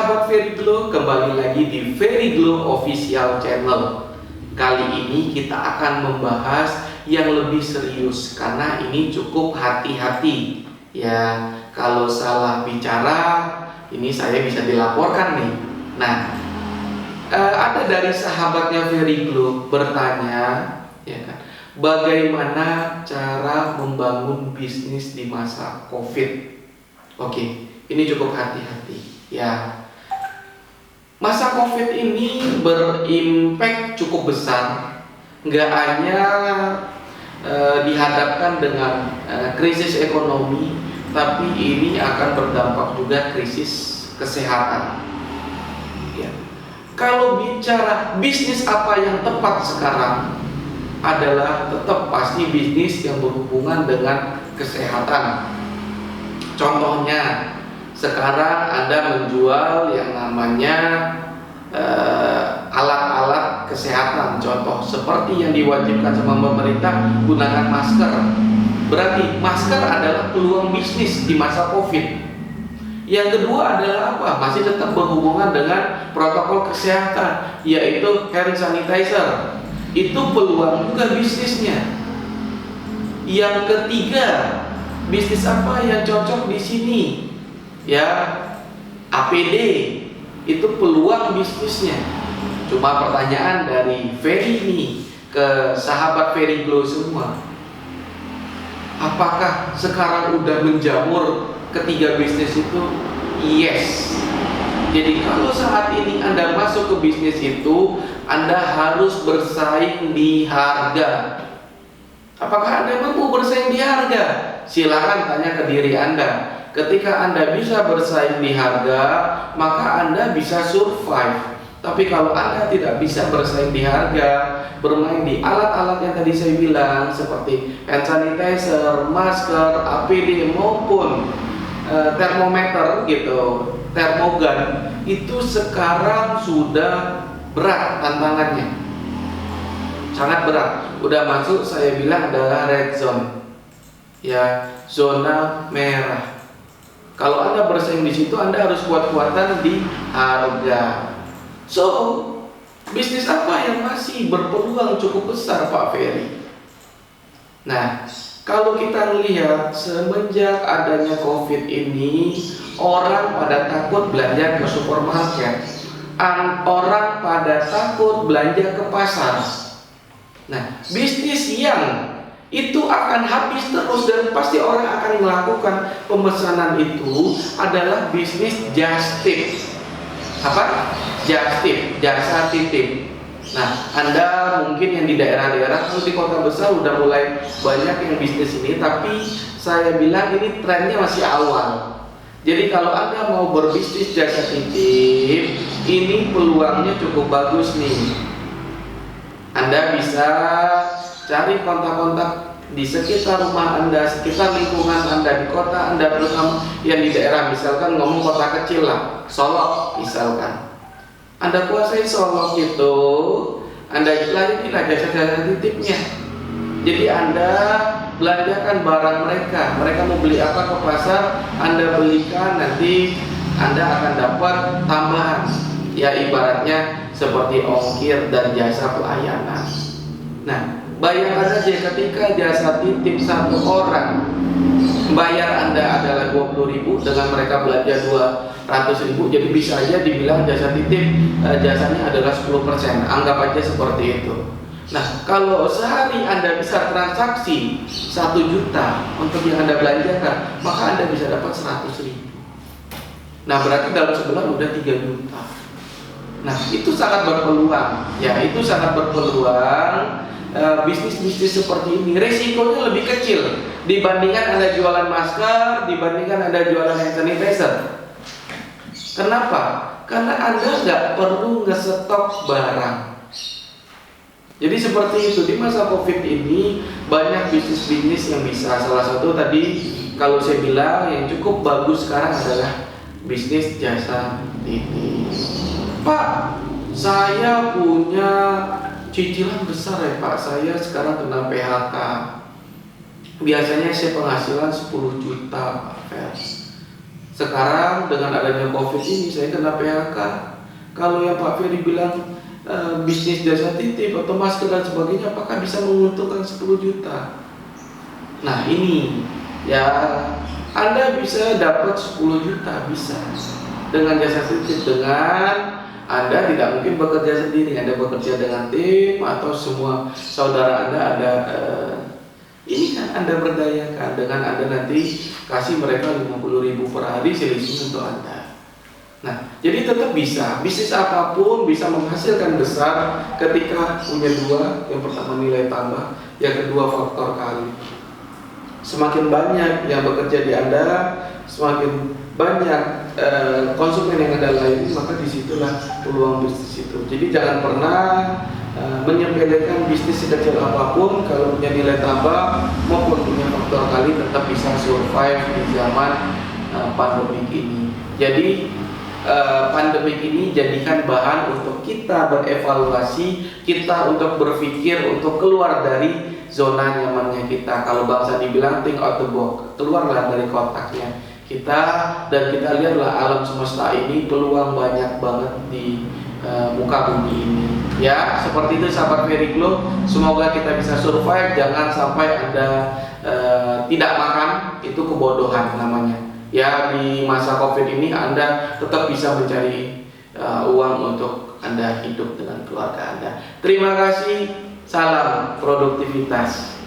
sahabat Very Glow, kembali lagi di Very Glow Official Channel. Kali ini kita akan membahas yang lebih serius karena ini cukup hati-hati. Ya, kalau salah bicara ini saya bisa dilaporkan nih. Nah, ada dari sahabatnya Very Glow bertanya, ya kan, bagaimana cara membangun bisnis di masa COVID? Oke, ini cukup hati-hati. Ya, masa COVID ini berimpact cukup besar. Nggak hanya dihadapkan dengan krisis ekonomi, tapi ini akan berdampak juga krisis kesehatan. Ya. Kalau bicara bisnis apa yang tepat sekarang adalah tetap pasti bisnis yang berhubungan dengan kesehatan. Contohnya, sekarang Anda menjual yang namanya alat-alat kesehatan. Contoh seperti yang diwajibkan sama pemerintah, gunakan masker. Berarti masker adalah peluang bisnis di masa COVID. Yang kedua adalah apa? Masih tetap berhubungan dengan protokol kesehatan, yaitu hand sanitizer. Itu peluang juga bisnisnya. Yang ketiga, bisnis apa yang cocok di sini? Ya, APD itu peluang bisnisnya. Cuma pertanyaan dari Very ini ke sahabat Very Glow semua, apakah sekarang udah menjamur ketiga bisnis itu? Yes. Jadi kalau saat ini Anda masuk ke bisnis itu, Anda harus bersaing di harga. Apakah Anda mampu bersaing di harga? Silakan tanya ke diri Anda. Ketika Anda bisa bersaing di harga, maka Anda bisa survive. Tapi kalau Anda tidak bisa bersaing di harga, bermain di alat-alat yang tadi saya bilang seperti hand sanitizer, masker, APD maupun termometer gitu, termogan, itu sekarang sudah berat tantangannya. Sangat berat. Udah masuk, saya bilang adalah red zone. Ya, zona merah. Kalau Anda bersaing di situ, Anda harus kuat-kuatan di harga. So, bisnis apa yang masih berpeluang cukup besar, Pak Very? Nah, kalau kita lihat semenjak adanya COVID ini, orang pada takut belanja ke supermarket, orang pada takut belanja ke pasar. Nah, bisnis yang itu akan habis terus dan pasti orang akan melakukan pemesanan itu adalah bisnis just tip. Apa? Just tip, jasa titip. Nah, Anda mungkin yang di daerah-daerah atau di kota besar udah mulai banyak yang bisnis ini, tapi saya bilang ini trennya masih awal. Jadi kalau Anda mau berbisnis jasa titip, ini peluangnya cukup bagus nih. Anda bisa cari kontak-kontak di sekitar rumah Anda, sekitar lingkungan Anda, di kota Anda, terutama yang di daerah, misalkan ngomong kota kecil lah, Solok misalkan. Anda kuasai Solok itu, Anda larilah jasa titipnya. Jadi Anda belanjakan barang mereka mau beli apa ke pasar, Anda belikan, nanti Anda akan dapat tambahan. Ya ibaratnya seperti ongkir dan jasa pelayanan. Nah, bayangkan aja ketika jasa titip satu orang, bayar Anda adalah 20.000, dengan mereka belanja 200.000, jadi bisa aja dibilang jasa titip jasanya adalah 10%. Anggap aja seperti itu. Nah, kalau sehari Anda bisa transaksi 1 juta untuk yang Anda belanjakan, maka Anda bisa dapat 100.000. Nah, berarti dalam sebulan udah 3 juta. Nah, itu sangat berpeluang. Ya, itu sangat berpeluang. Bisnis-bisnis seperti ini resikonya lebih kecil dibandingkan Anda jualan masker, dibandingkan Anda jualan hand sanitizer. Kenapa? Karena Anda nggak perlu ngestok barang. Jadi seperti itu, di masa COVID ini banyak bisnis-bisnis yang bisa. Salah satu tadi kalau saya bilang yang cukup bagus sekarang adalah bisnis jasa titip. Pak, saya punya cicilan besar ya Pak, saya sekarang kena PHK. Biasanya saya penghasilan 10 juta Pak Fer. Sekarang dengan adanya COVID ini saya kena PHK. Kalau yang Pak Ferry bilang bisnis jasa titip atau masker dan sebagainya, apakah bisa menguntungkan 10 juta? Nah ini ya, Anda bisa dapat 10 juta, bisa dengan jasa titip, dengan Anda tidak mungkin bekerja sendiri, Anda bekerja dengan tim atau semua saudara Anda ada. Ini kan Anda berdayakan dengan Anda nanti kasih mereka 50.000 per hari selisih untuk Anda. Nah, jadi tetap bisa, bisnis apapun bisa menghasilkan besar ketika punya dua. Yang pertama nilai tambah, yang kedua faktor kali. Semakin banyak yang bekerja di Anda, semakin banyak konsumen yang Anda layani, maka disitulah peluang bisnis itu. Jadi jangan pernah menyepelekan bisnis sekecil apapun. Kalau punya nilai tambah maupun punya faktor kali, tetap bisa survive di zaman pandemik ini. Jadi pandemik ini jadikan bahan untuk kita berevaluasi, kita untuk berpikir untuk keluar dari zona nyamannya kita. Kalau bangsa dibilang think out the box, keluarlah dari kotaknya kita, dan kita lihatlah alam semesta ini peluang banyak banget di muka bumi ini. Ya, seperti itu sahabat Ferry Glow. Semoga kita bisa survive. Jangan sampai Anda tidak makan, itu kebodohan namanya. Ya, di masa COVID ini Anda tetap bisa mencari uang untuk Anda hidup dengan keluarga Anda. Terima kasih, salam produktivitas.